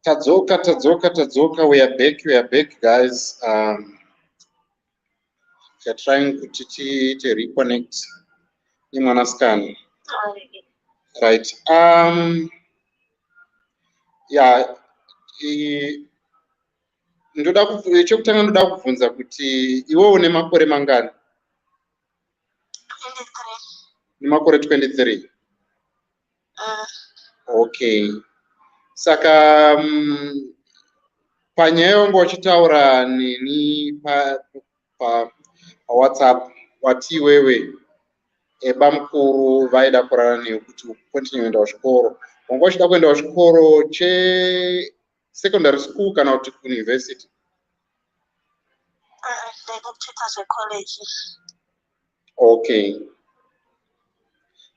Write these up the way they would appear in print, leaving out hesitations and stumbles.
Tadzoka. We are back, guys. We're trying to reconnect. Scan. Right. Yeah. Chokutanga ndoda kubvunza kuti iwe une makore mangani? 23. Makore 23. Okay. Saka panyaya wangu wachitaura neni pa WhatsApp wati wewe Bamkuru vaida kurara newe kuti continue kuenda kuchikoro. Wangu wachida kuenda kuchikoro che secondary school kana kuti university? College. Okay.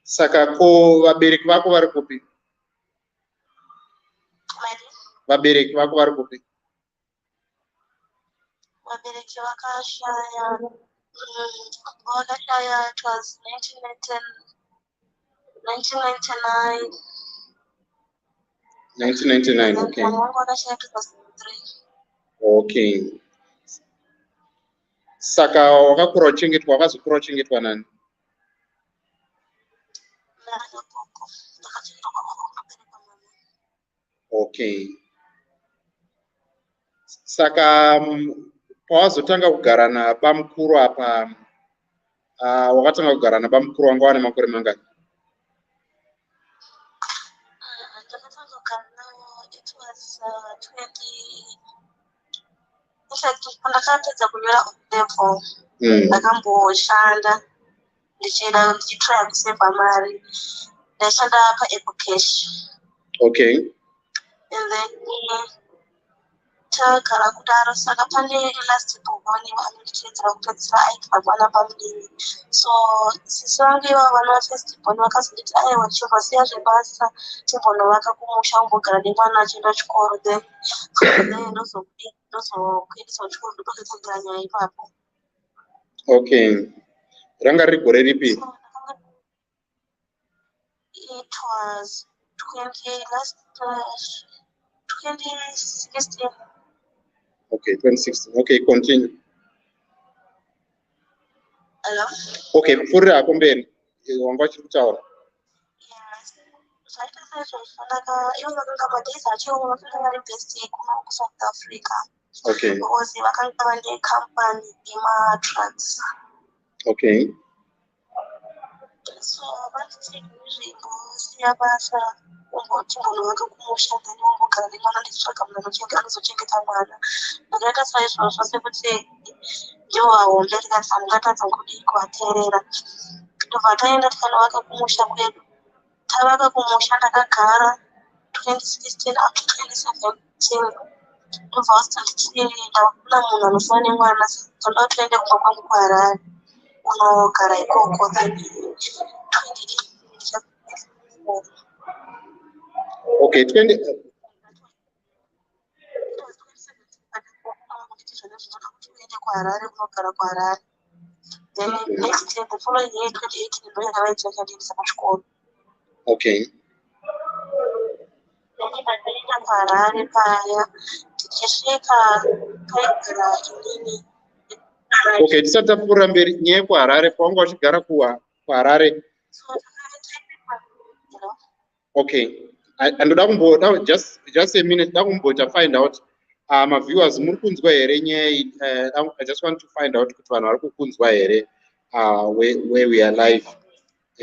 Saka ko vabereki vako vari kupi? Vabereki vako vari kupi? Vabereki vakashaya. It was 1999. 1999, okay. Okay. Saka wakakura uchengetwa, wakazokura uchengetwa nani? Okay. Saka pawazotanga kugara naBamkuru apa, wakatanga kugara naBamkuru wanga wane makore mangani? It was 20. In fact, ndakapedza kunyora level. Ndakamboshanda ndichida ndichitry kuseva mari. Ndashanda paApple Cash. Okay. And then takagara kudaro saka pane last bhogoni vanonditeedzera kupedzisira aitwa mwana pamudini. So sisi vangu ivavo vana vafestivhal vakazonditi aiwa chirwa siya zvebasa timbonovaka kumusha umbogara nemwana achienda chikoro, then ndozokuendeswa kuchikoro ndopakadzokera nyaya ipapo. Okay. Ranga riri gore ripi? It was 2016. Okay, 2016. Okay, continue. Hello? Okay, pfuurira hako mberi. Wanga uchiri kutaura. Yes. Zvaita saizvozvo ivo vakanga madays achiwo vakanga vari best kuno kuSouth Africa. Okay. Because vakanga vane company yema-drugs. Okay. So vanoti siya basa umbonovaka kumusha then umbogara nemwana ndichitsvaga munhu anozochengeta mwana. Ndakaita saizvozvo sekuti ndiwo ahombe tikati hamungatadza kudii kuvateerera. Ndobva taenda tikanovaka kumusha kwedu. Tavaka kumusha ndakagara 2016 up to 2017. Ndobva wazoti ndichienda kuna munhu anofanira nemwana toda kuti tiende kumba kwangu kuHarare unogara ikoko. Then 2018 Okay, 20. kuHarare unogara kuHarare. Then next year, the following year 2018 ndo yanga vaitsakandiendesa kuchikoro. Okay. Ndakaenda kuHarare paya tichisvika paigara inini. Okay, tisati tapfuurira mberi nyaya yekuHarare pawanga uchigara kuHarare. Okay. Andoda kumboda just a minute ndoda kumbota find out my viewers muri kunzwa here nyaya I just want to find out kuti vanhu vari kukunzwa here where we are live.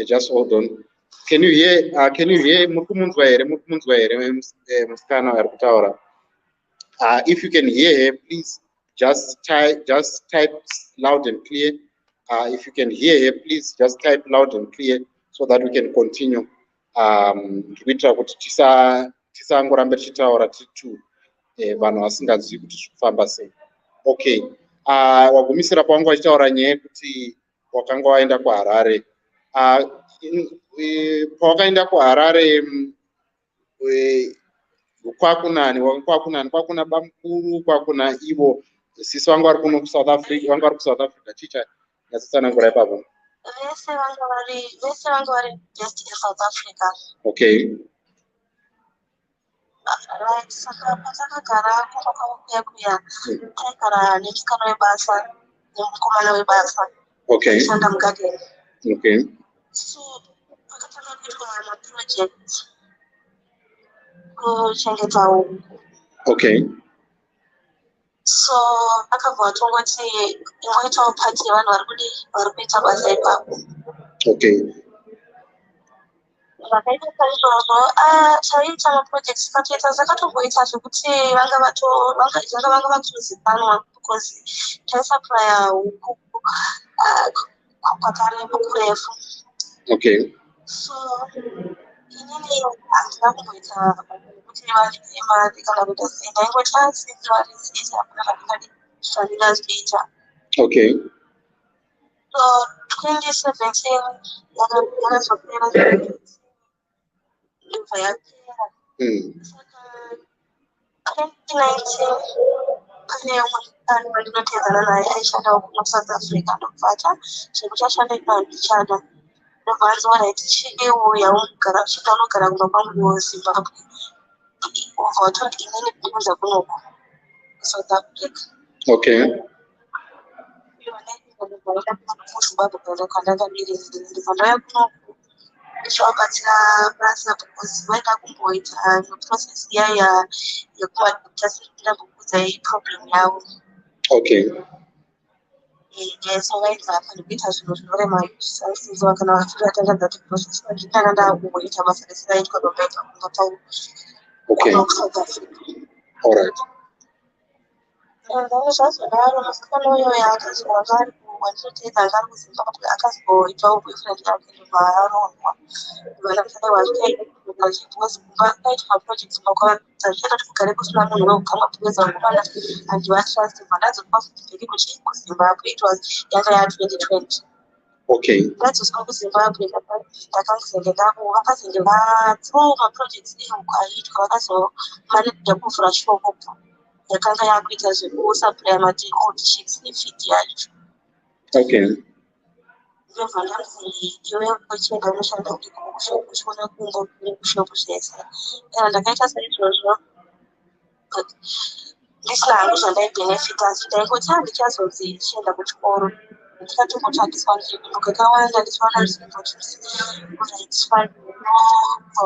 Just hold on. Can you hear muri kumunzwa here musikana ari kutaura? If you can hear her, please just type loud and clear. If you can hear her, please just type loud and clear so that we can continue. Kuitira kuti tisangoramba tichitaura titu vanhu vasingazivi kuti zvikufamba sei. Okay. Wagumisira pawanga wachitaura nyaya yekuti wakanga waenda kuHarare. Pawakaenda kuHarare kwakuna Bamkuru, kwakuna ivo sisi vanga vari kuno kuSouth Africa chicha nyatsanangura ipapo. Vese vanga vari just in South Africa. Okay. Right, saka patakagara kuya taigara nechikanwa webasa nemukomana webasa. Okay. Shanda mugadeni. Okay. So pakatanga kuitwa maproject kuchengeta huku. Okay. So akabva atongoti ingoitawo pati yevanhu vari kuita basa ipapo. Okay. Zvakaita saizvozvo chaita maprojects patoita zakatomboita zvekuti vanga vatozikanwa because taisaplya huku kwakareba kurefu. Okay. So inini handina kumboita kuti vandipe mari kana kuita sei, ndaingota sinzi variziita hakuna zvandingazoita. Okay. So 2017 yakazopera ndobva yapera. Saka 2019 pane umwe mukadzi wandinotedzana naye aishandawo kuSouth Africa, ndobvata zvekuti ashanda ipano ndichada ndobva anziwana kuti chidewo yaunogara uchida unogara kumba kwangu muZimbabwe ubva watoti inini ndinoza kunoku kuSouth Africa. Okay. kuZimbabwe kwandakabereka ndibva ndauya kunoku ndichivabatsira basa because vaida kumboita neprocess yaya yekumadokta ndambokudzai problem yavo. Okay. So vaibva pandokuita zvinhu zvinorema saisiziva kana vachiri vatanga kuti process nditanga ndakumboita basa risiraitwa ndomaita kumba pangu. Okay. kuSouth Africa. All right. Zvazodaro musikana uyoyo akazova vari wandinotedza anga ari kuZimbabwe akazoitawo boyfriend yake ndobva arohwa. Vanakadaiwa zvikaiaachiposi kumba aitwa project makavaita zvichata kuti kugare kusina munhu wekugama kupedza mukomana handivatrust bva ndadzoka futi kuZimbabwe. It was yanga ya2020. Okay. Ndadzoswa kuZimbabwe ndakangozenge ndavo vakazenge vatso maprojects euku aiitwa vakazomanedza kuvhura shoko yakanga yakuita zvekusupply old chips nefeed yacho. Okay. ndobva ndanzi iwe uchenda unoshanda kuti kushopu uchiona kungo kushopu zvese. Kana ndakaita saizvozvo ndisina hangu zvandaibenefita asi ndaingoti handichazonzi ndichienda kuchikoro ndikatombotandiswa nzvimbo kakawanda ndichiwana nzvimbo kuti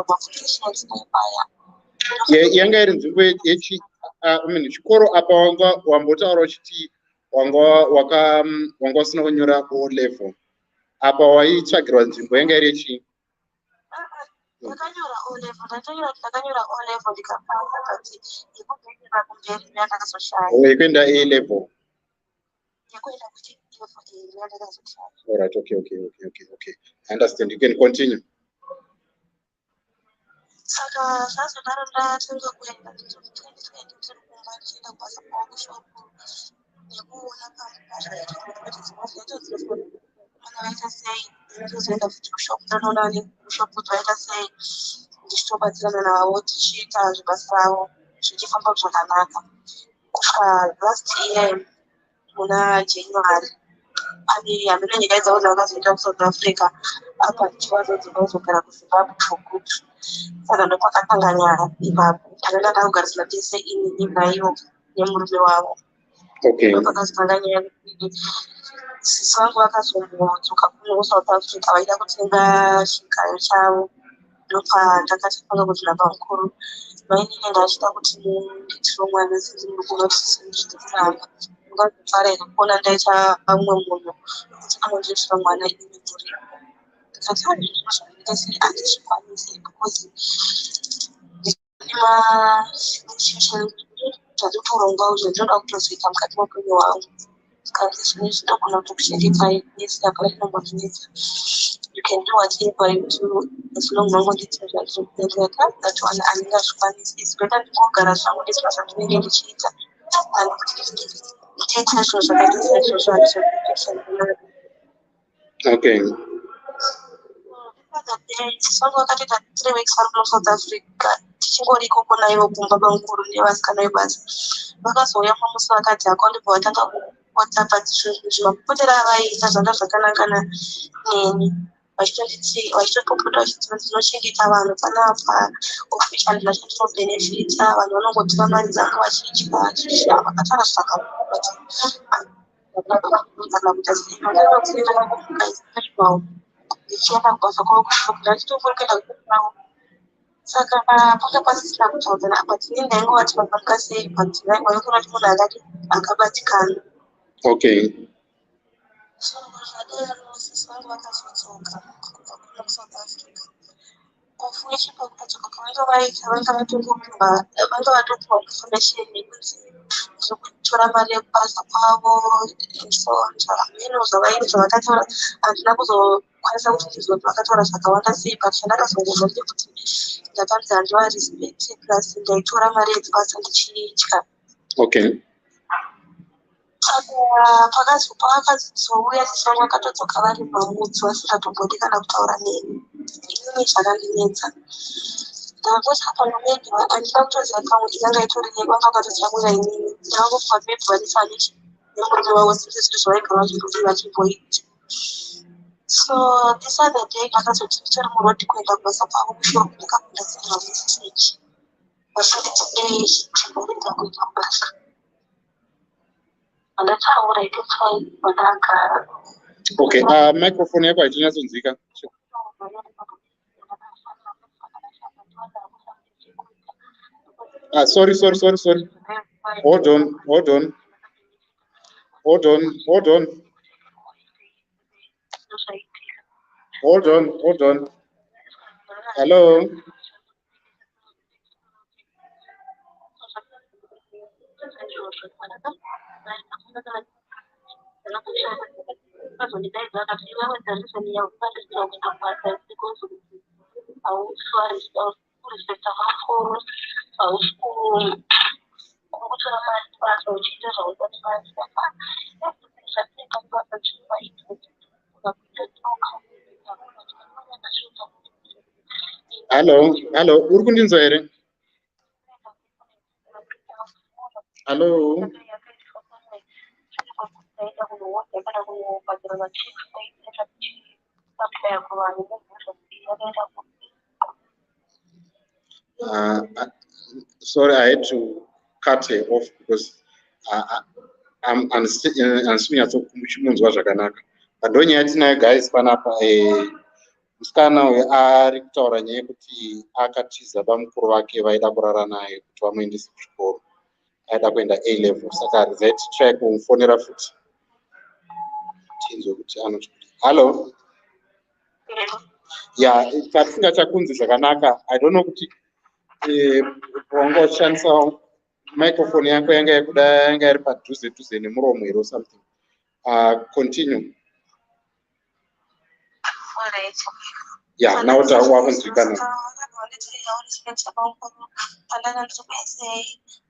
mapplications naibaya. Yanga iri nzvimbo yechi chikoro apa wambotaura uchiti wanga usina kunyora O level. Apa waitsvagirwa nzvimbo yanga iri yechi? Ndakanyora O level, ndakanyora O level ndikapasa but yekuenda kumberi yandakazoshaya. Yekuenda A level. Yekuenda kuti level yandakazoshaya. All right. Okay. I understand. You can continue. Saka zvazodaro ndatanga kuenda 2020 tiri kumba ndichienda kubasa kwakushopu nekuona pazvaitwa kuti dzimozvaito dzinofana vaita sei ndizoenda futi kushopu ndanoona nekushopu dzaita sei ndichitobatsirana navo tichiita zvibasa ravo zvichifamba zvakanaka kusvika last year muna January pane hameno nyika idzaona vakazoenda kuSouth Africa apa ndichivazodzoka kuzogara kuZimbabwe chokuti. Saka ndopakatanga nyaya ipapo takanga takugarisana tese ini naivo nemurume wavo. Okay. Ndopakazotanga nyaya yekuti sisi vangu vakazombodzoka kuno kuSouth Africa vaida kutenga chigayo chavo. Ndopandakatanga kuti naBamkuru mainini ndachida kuti nditiro mwana sindimukunotisindichitiramba ngazopfara ine kuona ndaita mumwe munhu kuti anonditira mwana ini muripo. Ndikati handizvinoita sei handizvikwanisi because ndatotorongawo zvandinoda kutozoita mukati meupenyu hwangu. Kanzi zvinezvi ndogona kutokuchengetai nesi hapana chinombondinetsa. You can do whatever you do as long mangonditira zvandinokuendeka ndatowana handingazvikwanisi. Zvekuita ndingogara zvangu ndisina zvandinenge ndichiita kana kuti ndichiita zvinhu zvakaita saizvozvo handizvokutokushandira. Okay. Vangu vakatoita 3 weeks vari kuno South Africa tichingori ikoko naivo kumba Bamkuru nevasikana vebasa. Vakazouya pamusi vakati hako ndibva vatanga kuwhatsapp zvimapotera avaita zvanga zvakanaka neni vachitopopota vachiti dzinochengeta vanhu panapa official national benefit vanhu vanongotora mari dzanga vachidya vachidya vakataura zvichienda kubasa kwavo kushopira achitokureketa kuao saka panga pasisina kutaudzana apa tine ndainge vati mabanga sei but vaikona kuti munhu akati akabatikana. Okay. So zvadaro sisi vangu vakazodzoka kubva kuno kuSouth Africa. Of which pakudzoka kwavanga vaita vanga vatongopihwa vanga vatopiwa information yekunzi zvekutora mari yekubasa kwavo and so on zvameno zvavaini zvavakataura handina kuzokwanisa kuti ndizoti vakataura zvakawanda sei but chandakazongozva ndekuti ndakanzi handiva respect plus ndaitora mari yekubasa ndichidya. Okay. Pakazouya sisi vangu vakatodzoka vari pamudzi vasingatombodi kana kutaura neni. Inini zvakandinetsa ndangoti apa nomedi handina kutoziva pamwe ikanga itori nyedu vanga vakatotsamura inini ndangopfa maybe vanisanichi nemurume wavo sisi zviro zvaigara zviri vachimboita. So this other day ndakazoti nditori murodi kuenda kubasa kwavo kushopu ndakapinda zvinhu zvesechi vachonditi chinorega kuenda kubasa andataura iketswai vandagara. Okay, microphone yako haichinyatsonzwika. Sorry. Hold on. Hello. Hello, uri kundinzwa here? Hello. Sorry, I had to cut her off because I'm munzwa zvakanaka. Ndonyaya yatinayo guys panapa musikana uyu ari kutaura nyaya yekuti akatiza bamukuru vake vaida kurara naye kuti vamuendese kuchikoro. Aida kuenda A level saka rezaiti try kumufonera futi. Tinzwe kuti anoti. Hello. Yeah, patisingachakunzi zvakanaka. I don't know kuti wanga uchishandisa microphone yako yanga iri padhuze nemuromo here or something. Continue. Alright. Yeah, now wakunzwikana.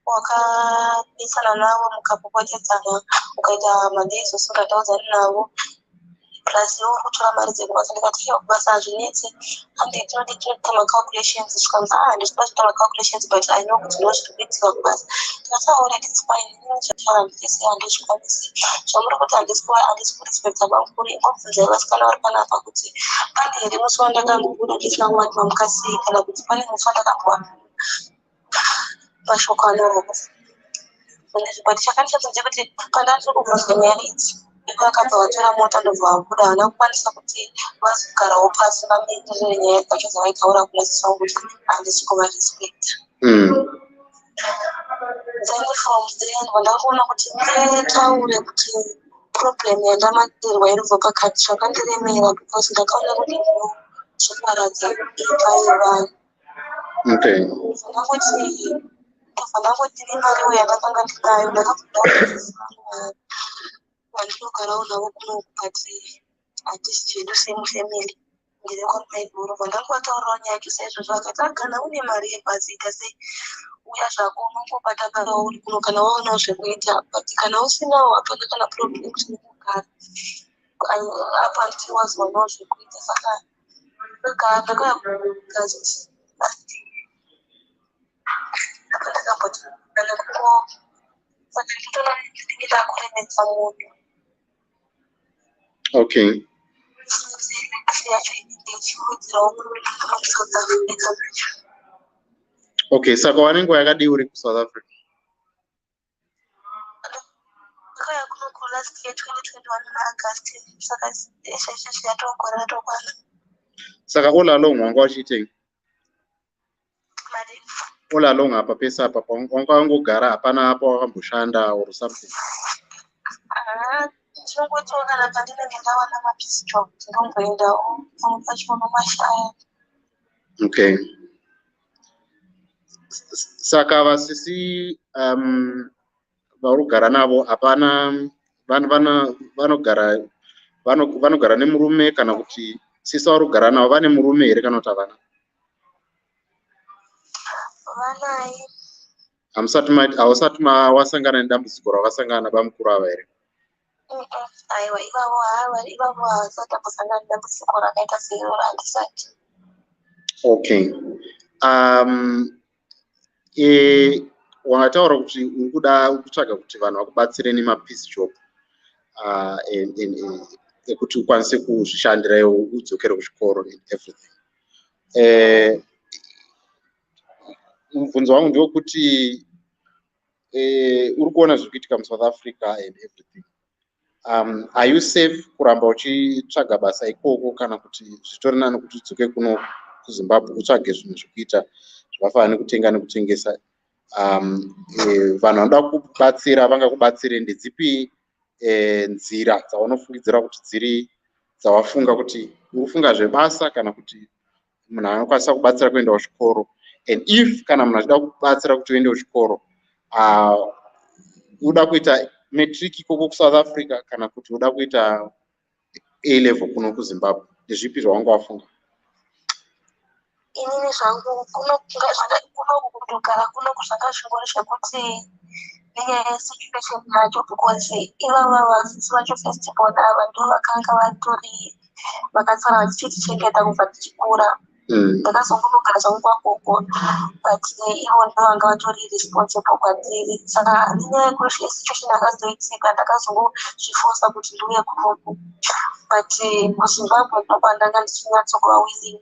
Wakapesana navo mukapopotedzana ukaita madezi usingatauzani navo plus iwo kutora mari dzekubasa ndikati kubasa hazvinetse handi tinoti tinoita macalculations zvikanzi handisikuda kuita macalculations but I know kuti ndozviri kuitika kubasa ndikasaona its fine ndinochataura ndikese handizvikwanisi zvamuri kuti handisi kurespecta bamukuru imbobvunzai vasikana vari panapa kuti pane here musi wandakambobuda ndisina kumati mamukasi kana kuti pane musi wandakambowa mashoko anorova but chakandichatodze kuti pandandiri kubvunzwa nyaya idzi vakabva vatora mota ndobva vabuda havana kukwanisa kuti vazogarawo pasi vamiririre nyaya dzacho dzavaitaura kunesisa kuti handisi kuvarespecta. Then from there ndangoona kuti nditaure kuti problem yandamatirwa iribva pakati zvakandiremera because ndakaona kuti zvoparadza imba yevanhu. Ndangoti imari uyo yandakanga ndinayo ndakabva vandinogarawo navo kuno but hatisi zvedu semufamily ndiri kwamaibhurova ndanguvataurirawo nyaya yacho saizvozvo akati kana une mari yebhazi ita sei uya zvako unongobata-batawo uri kuno kana waonawo zvekuita but kana usinawo hapana kana problem tinokugara apa ndiwazwanawo zvekuita saka ndakagazi ndakamboti nekuko saka ndichitona ndinenge ndakuremedza munhu. Okay. yacho ndichiudzirawo South Africa. Okay, saka wane nguva yakadii uri kuSouth Africa? Ndakauya kuno last year 2021 August, saka ishe yatogora ratokwana. Saka all along wanga uchiitei? Mari All along apa pesa apa wanga wangogara hapana apa wakamboshanda or something? Ndinongotiwo kana pandinenge ndawana mapisi job ndinomboendawo pamwe pacho nomashaya. Okay. Saka vasisi varugara navo hapana vanogara nemurume kana kuti sisi varugara navo vane murume here kana kuti havana? Vanai. Hausati wasangana nedambudziko ravasangana nabamukuru ava here? Aiwa, ivavo havasati ambosangana nedambudziko rakaita seiroro, handisati. Okay. Wakataura kuti uri kuda kutsvaga kuti vanhu vakubatsire nemapeace job ekuti ukwanise kuzvishandira iwo udzokere kuchikoro and everything. Mubvunzo wangu ndewekuti uri kuona zviri kuitika muSouth Africa and everything. Are you safe kuramba uchitsvaga basa ikoko kana kuti zvitori nani kuti udzoke kuno kuZimbabwe utsvage zvinhu zvekuita zvakafanana nekutenga nekutengesa? Vanhu vanoda kukubatsira vangakubatsire ndedzipi nzira dzavanofungidzira kuti dziri dzawafunga kuti urufunga zvebasa kana kuti munhu anokwanisa kubatsira kuenda kuchikoro? And if kana munhu achida kubatsira kuti uende kuchikoro, uda kuita matric ikoko kuSouth Africa kana kuti uda kuita A level kuno kuZimbabwe, ndezvipi zvawanga wafunga? Inini zvangu kuno kutogara kuno zvanga zvingori zvekuti nenyaya yesituation yacho, because ivava vadzidzi vacho festival ava ndo vakanga vatori vakatsara vachitichengeta kubva tichikura. Ndakazongonogara zvangu kwakoko, but ivo ndo vanga vatori responsible kwatiri. Saka nenyaya yekuti situation yakazoitika ndakazongozviforsa kuti ndiuye kunoku, but kuZimbabwe ndo kwandanga ndichinyatsokuva willing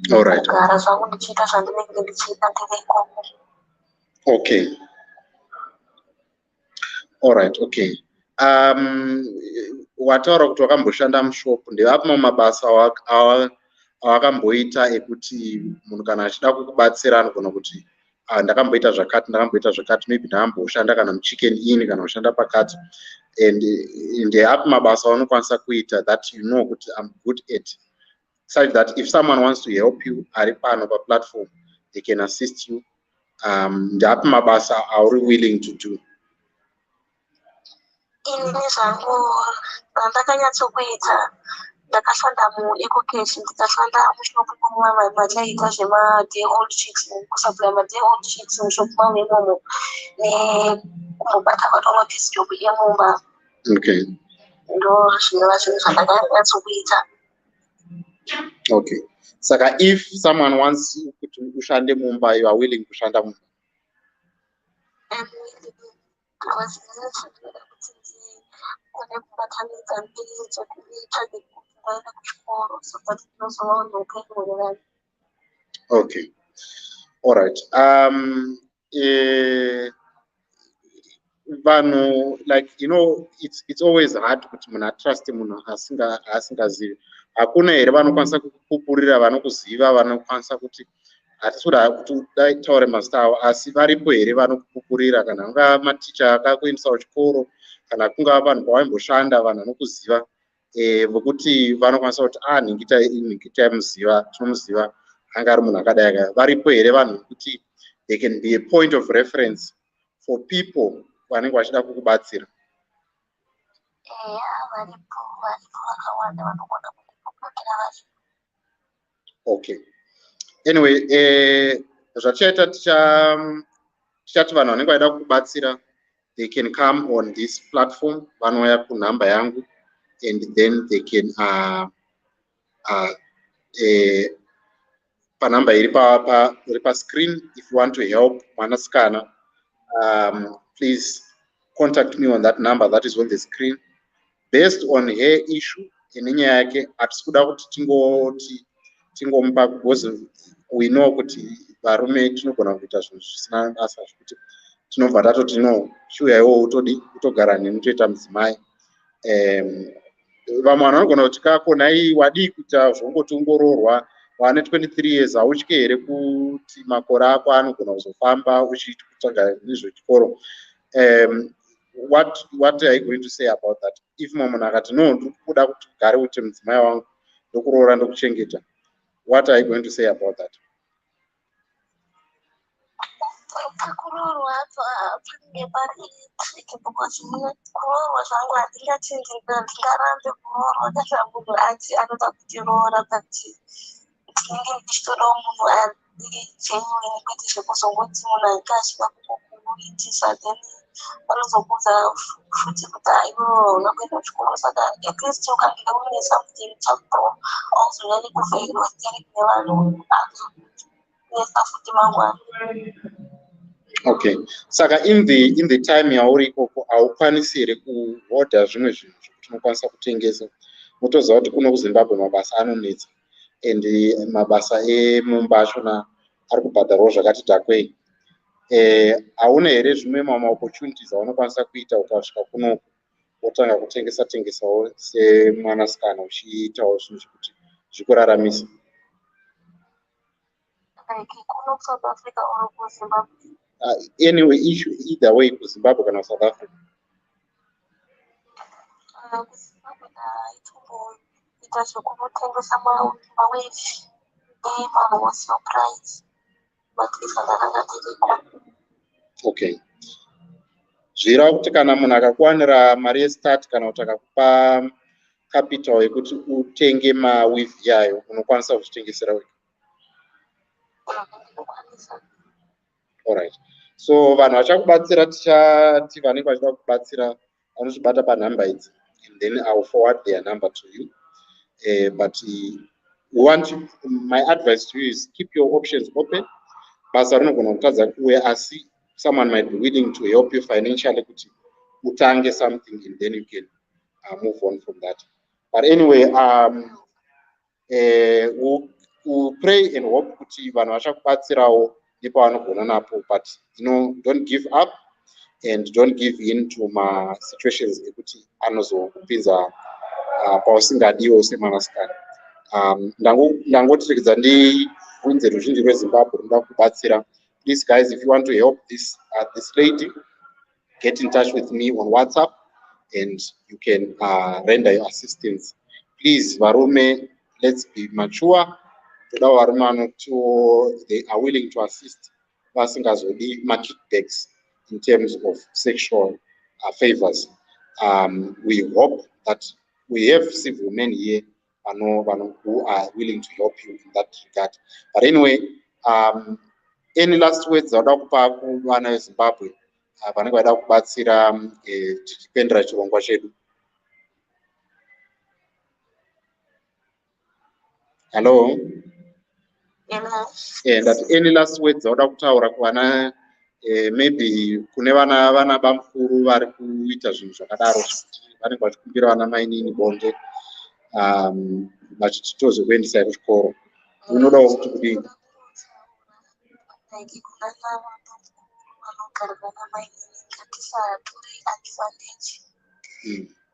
kugara zvangu ndichiita zvandinenge ndichiita ndiri ikoko. Okay. Alright, okay. Wataura kuti wakamboshanda mushop, ndevapi mamwe mabasa awakamboita ekuti munhu kana achida kukubatsira anogona kuti ndakamboita zvakati, maybe ndakamboshanda kana muchicken inn kana kushanda pakati, and ndeapi mabasa aunokwanisa kuita that you know kuti I'm good at, such that if someone wants to help you ari pano paplatform they can assist you? Ndeapi mabasa auri willing to do? Inini zvangu randakanyatsokuita, ndakashanda muecocash, ndikashanda mushopu momwe vachaita zvemaday old chicks, kusupply maday old chicks mushopu mamwe imomo, nekumbobata bata mapeace job emumba. Okay. Ndo zvinova zvinhu zvandakanyatsokuita. Okay. Saka if someone wants kuti ushande mumba, you are willing kushanda mumba? Okay. All right. Vanhu, like, you know, it's always hard kuti munhu atrust munhu asingazivi. Hakuna here vanokwanisa kukupupurira, vanokuziva, vanokwanisa kuti hatikuda kuti taure mazita avo, asi varipo here vanokupupurira, kana kunga maticha akakuendesa kuchikoro kana kunga vanhu pawamboshanda, vanhu vanokuziva vokuti vanokwanisa kuti nhingitai muziva, tinomuziva, anga ari munhu akadai. Varipo here vanhu kuti they can be a point of reference for people vanenge vachida kukubatsira? Okay. Anyway, zvachaita tichati vanhu vanenge vaida kukubatsira, they can come on this platform, vanouya kunhamba yangu, and then they can panhamba iri pascreen, if you want to help mwanasikana, please contact me on that number that is on the screen. Based on her issue nenyaya yake hatisi kuda kuti tingomupa because we know kuti varume tinogona kuita zvinhu zvisina basa zvekuti tinobva tatoti no shuya iwo utogara neni toita mudzimai. Vamwe vanhu vanogona kuti kakonai wadii kuita zvongotiongororwa wane 23 years hautyi here kuti makore ako anogona kuzofamba uchitsvaga nezvechikoro. What are you going to say about that? If munhu akati no ndikuda kuti ugare uite mudzimai wangu ndokuroora ndokuchengeta, what are you going to say about that? Kuroorwa panenge pari tricky because kuroorwa zvangu handingatendi ndingarambe kuroorwa kana munhu ati anoda kutiroora but ndinenge ndichitodawo munhu ari genuine kwete zvekuzongoti munhu ainge achida kukuitisa then vanozokudza futi kuti aiwo unakuenda kuchikoro saka at least ukange une something chako auzonyanye kuvheyirwa teri kune vanhu azonesa futi mangwana. Okay, saka in the time yauri ikoko haukwanisiri kuhodha zvimwe zvinhu zvokuti unokwanisa kutengesa. Motoziva kuti kuno kuZimbabwe mabasa anonetsa and mabasa emumba achona ari kubhadharwawo zvakati dhakwei. Hauna here zvimwe opportunities aunokwanisa kuita ukasvika kuno wotanga kutengesawo semwanasikana uchiitawo zvinhu zvekuti zvikuraramisa? Kuno kuSouth Africa or kuZimbabwe? Anyway, either way, kuZimbabwe kana South Africa. KuZimbabwe itomboita zvekutengesa maweji emahoso price matisa ndakanga tiriko. Okay. Zvirava kuti kana munhu akakuwanira mari yestart kana kuti akakupa capital yekuti utenge maweave yayo unokwanisa kuzvitengesera wega. Alright. So vanhu vachakubatsira tichati vanenge vachida kubatsira vanozvibata panhamba idzi and then I will forward their number to you. But my advice to you is keep your options open. Basa rinogona kutadza kuuya asi someone might be willing to help you financially kuti utange something and then you can move on from that. But anyway, we'll pray and hope kuti vanhu vachakubatsirawo nepavanogona napo, but don't give up and don't give in to my situations ekuti anozokupinza pausingadiwo semwanasikana. Ndangotirekedza ndiunze ruzhinji rweZimbabwe runoda kubatsira. Please guys, if you want to help this lady, get in touch with me on WhatsApp and you can render your assistance. Please varume, let's be mature. They are willing to assist vasingazodi kickbacks in terms of sexual favors. We hope that we have civil men here who are willing to help you in that regard. But anyway, any last words zauda kupa kuvana veZimbabwe vanenge vada kubatsira tichipendera chirongwa chedu? Hello? That any last words zauda kutaura kuvana maybe kune vana Bamkuru vari kuita zvinhu zvakadaro vanenge vachikumbira vana mai nini bonde vachiti tozokuendesai kuchikoro, unodawo kuti kudini?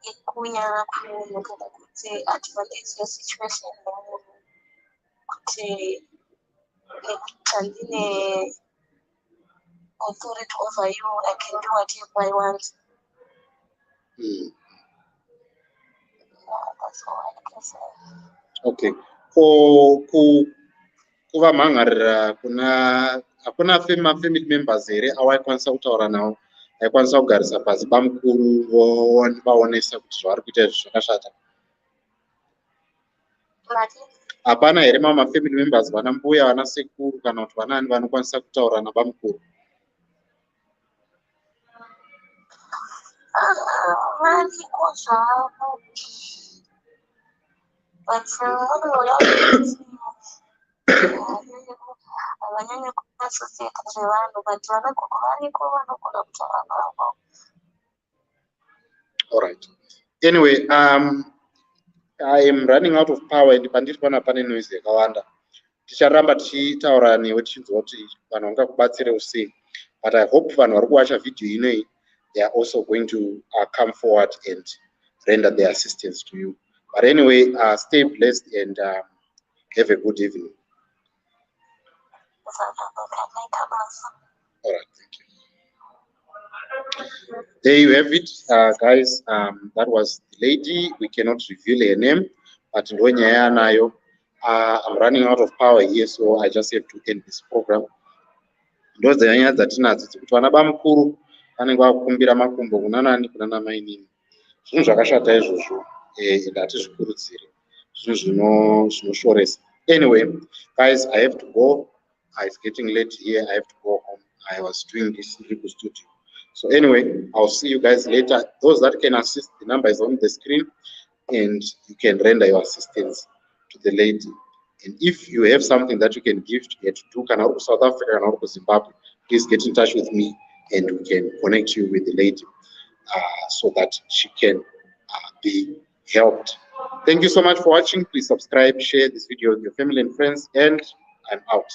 Ekunyara kumunhu kana kuti advantage yesituation yemunhu kuti handine authority over you, I can do whatever I want. That's all I can say. Okay. Kuva mhangarira hakuna family members here awaikwanisa kutaura navo, aikwanisa kugarisa pasi Bamkuru vaonesa kuti zvavari kuita zvakashata? Hapana here family members vana mbuya vana sekuru kana kuti vanani vanokwanisa kutaura naBamkuru? Variko zvavo but havanyanye kuasosiyeta zvevanhu but variko vanogona kutaura navo. All right. Anyway, I am running out of power and pandiri pane noise yakawanda. Ticharamba tichitaura newe tichinzwa kuti vanhu vangakubatsirewo sei. But I hope vanhu vari kuwatcha video inei, they are also going to come forward and render their assistance to you. But anyway, stay blessed and have a good evening. All right, thank you. There you have it, guys. That was the lady. We cannot reveal her name, but I'm running out of power here, so I just have to end this program. Those are nyaya dzatinadzo dzekuti vana Bamkuru vanenge vakukumbira makumbo kuna nani kuna namai nini. Zvinhu zvakashata izvozvo, hatizvikurudziri. Zvinhu zvinoshoresa. Anyway, guys, I have to go. It's getting late here. I have to go home. I was doing this in the studio. So anyway, I'll see you guys later. Those that can assist, the number is on the screen, and you can render your assistance to the lady. And if you have something that you can give to South Africa and Zimbabwe, please get in touch with me and we can connect you with the lady so that she can be helped. Thank you so much for watching. Please subscribe, share this video with your family and friends, and I'm out.